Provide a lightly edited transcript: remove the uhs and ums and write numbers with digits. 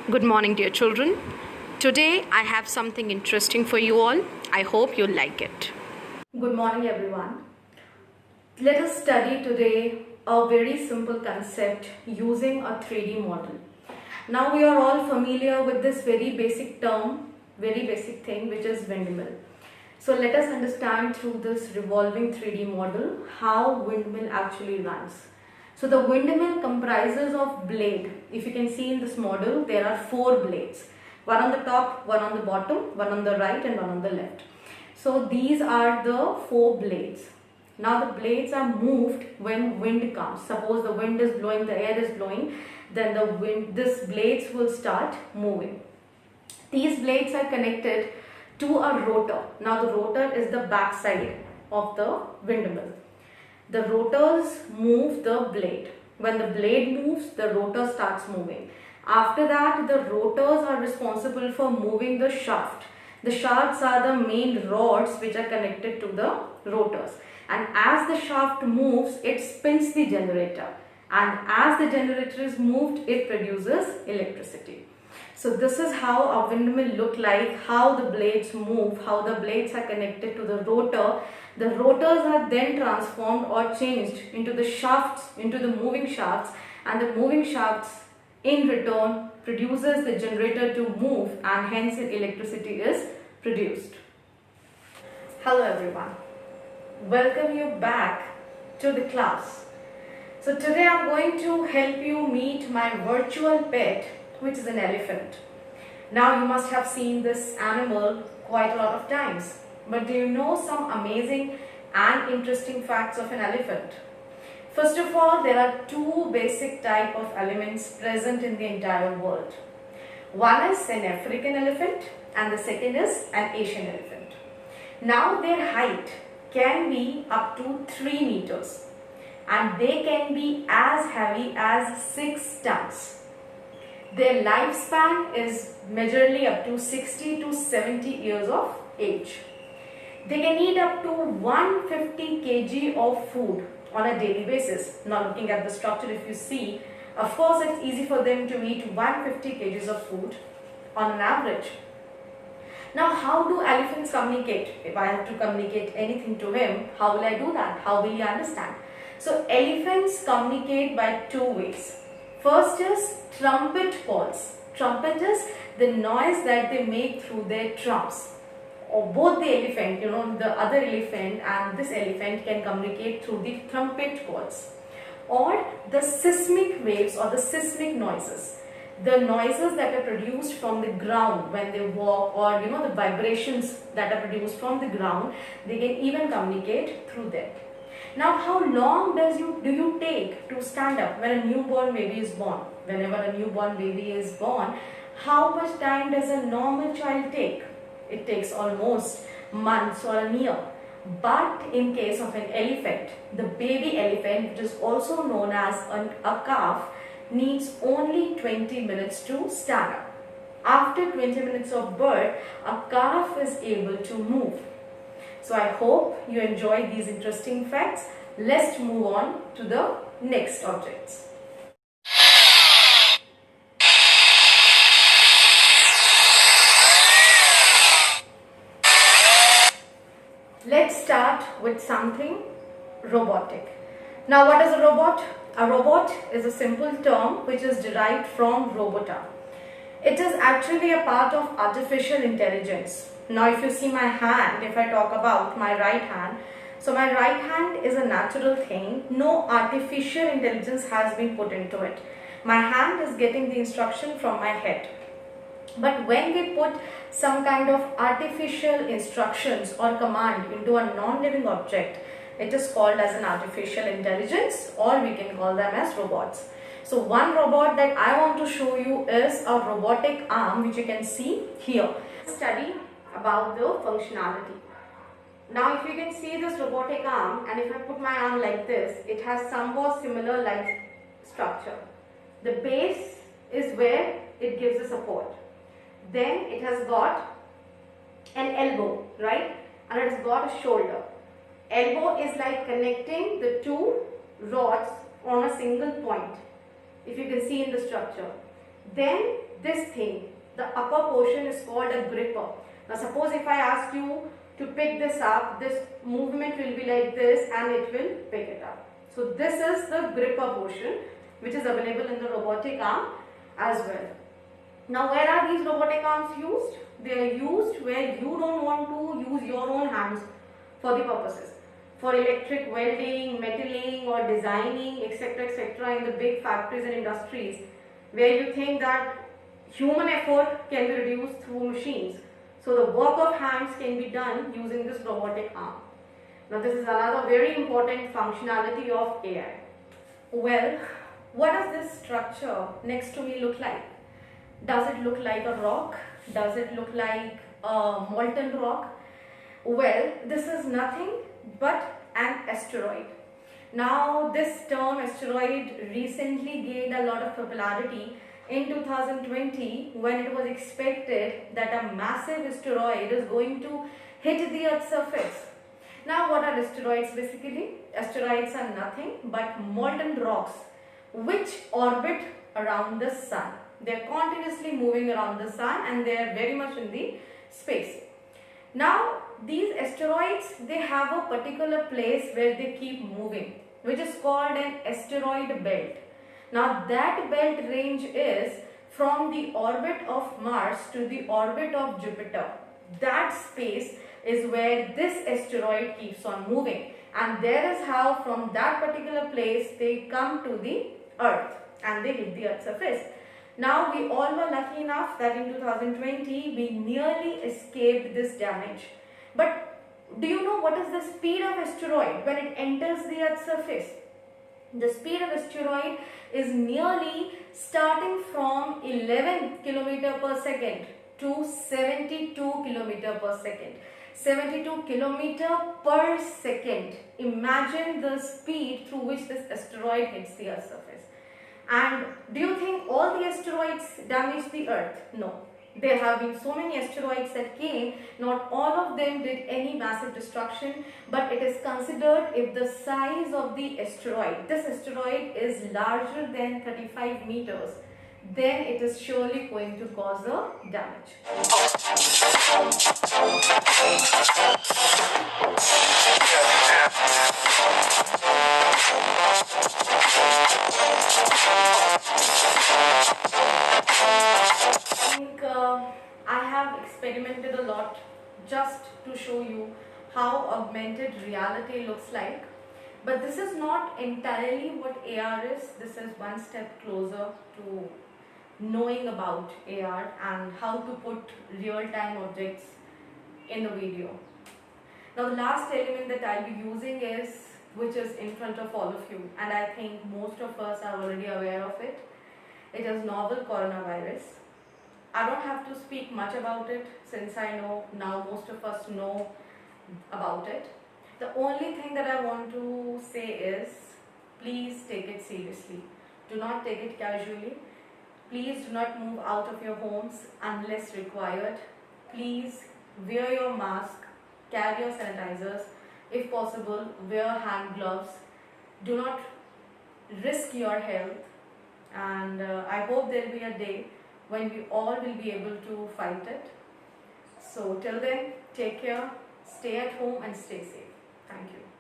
Good morning, dear children. Today I have something interesting for you all. I hope you'll like it. Good morning, everyone. Let us study today a very simple concept using a 3D model. Now we are all familiar with this very basic term, very basic thing, which is windmill. So let us understand through this revolving 3D model how windmill actually runs. So the windmill comprises of blade. If you can see in this model, there are 4 blades. One on the top, one on the bottom, one on the right and one on the left. So these are the 4 blades. Now the blades are moved when wind comes. Suppose the wind is blowing, the air is blowing, then this blades will start moving. These blades are connected to a rotor. Now the rotor is the back side of the windmill. The rotors move the blade. When the blade moves, the rotor starts moving. After that, the rotors are responsible for moving the shaft. The shafts are the main rods which are connected to the rotors. And as the shaft moves, it spins the generator. And as the generator is moved, it produces electricity. So this is how a windmill look like, how the blades move, how the blades are connected to the rotor. The rotors are then transformed or changed into the shafts, into the moving shafts, and the moving shafts in return produces the generator to move, and hence electricity is produced. Hello everyone. Welcome you back to the class. So today I'm going to help you meet my virtual pet, which is an elephant. Now you must have seen this animal quite a lot of times. But do you know some amazing and interesting facts of an elephant? First of all, there are 2 basic type of elements present in the entire world. One is an African elephant and the second is an Asian elephant. Now their height can be up to 3 meters and they can be as heavy as 6 tons. Their lifespan is majorly up to 60 to 70 years of age. They can eat up to 150 kg of food on a daily basis. Now looking at the structure, if you see, of course it's easy for them to eat 150 kg of food on an average. Now how do elephants communicate? If I have to communicate anything to him, how will I do that? How will he understand? So elephants communicate by 2 ways. First is trumpet calls. Trumpet is the noise that they make through their trunks. Or both the elephant, the other elephant and this elephant can communicate through the trumpet calls. Or the seismic waves or the seismic noises. The noises that are produced from the ground when they walk, or the vibrations that are produced from the ground, they can even communicate through them. Now how long do you take to stand up when a newborn baby is born? Whenever a newborn baby is born, how much time does a normal child take? It takes almost months or a year. But in case of an elephant, the baby elephant, which is also known as a calf, needs only 20 minutes to stand up. After 20 minutes of birth, a calf is able to move. So I hope you enjoy these interesting facts. Let's move on to the next objects. Let's start with something robotic. Now what is a robot? A robot is a simple term which is derived from robota. It is actually a part of artificial intelligence. Now if you see my hand, if I talk about my right hand, so my right hand is a natural thing. No artificial intelligence has been put into it. My hand is getting the instruction from my head. But when we put some kind of artificial instructions or command into a non-living object, it is called as an artificial intelligence, or we can call them as robots. So one robot that I want to show you is a robotic arm, which you can see here. Study about the functionality. Now if you can see this robotic arm, and if I put my arm like this, it has somewhat similar like structure. The base is where it gives the support. Then it has got an elbow, right? And it has got a shoulder. Elbow is like connecting the 2 rods on a single point, if you can see in the structure. Then this thing, the upper portion is called a gripper. Now suppose if I ask you to pick this up, this movement will be like this and it will pick it up. So this is the gripper portion which is available in the robotic arm as well. Now where are these robotic arms used? They are used where you don't want to use your own hands for the purposes. For electric welding, metaling or designing, etc. in the big factories and industries where you think that human effort can be reduced through machines. So the work of hands can be done using this robotic arm. Now this is another very important functionality of AI. Well, what does this structure next to me look like? Does it look like a rock? Does it look like a molten rock? Well, this is nothing but an asteroid. Now this term asteroid recently gained a lot of popularity in 2020 when it was expected that a massive asteroid is going to hit the Earth's surface. Now what are asteroids basically? Asteroids are nothing but molten rocks which orbit around the sun. They are continuously moving around the sun and they are very much in the space. Now these asteroids, they have a particular place where they keep moving, which is called an asteroid belt. Now that belt range is from the orbit of Mars to the orbit of Jupiter. That space is where this asteroid keeps on moving, and there is how from that particular place they come to the Earth and they hit the Earth's surface. Now we all were lucky enough that in 2020 we nearly escaped this damage. But do you know what is the speed of asteroid when it enters the Earth's surface? The speed of asteroid is nearly starting from 11 km per second to 72 km per second. 72 km per second. Imagine the speed through which this asteroid hits the Earth's surface. And do you think all the asteroids damaged the Earth? No. There have been so many asteroids that came, not all of them did any massive destruction, but it is considered if the size of the asteroid, this asteroid is larger than 35 meters, then it is surely going to cause a damage. I have experimented a lot just to show you how augmented reality looks like, but this is not entirely what AR is. This is one step closer to knowing about AR and how to put real-time objects in the video. Now the last element that I'll be using is, which is in front of all of you, and I think most of us are already aware of it. It is novel coronavirus. I don't have to speak much about it since I know now most of us know about it. The only thing that I want to say is, please take it seriously. Do not take it casually. Please do not move out of your homes unless required. Please wear your mask, carry your sanitizers. If possible, wear hand gloves. Do not risk your health. And I hope there will be a day when we all will be able to fight it. So till then, take care, stay at home and stay safe. Thank you.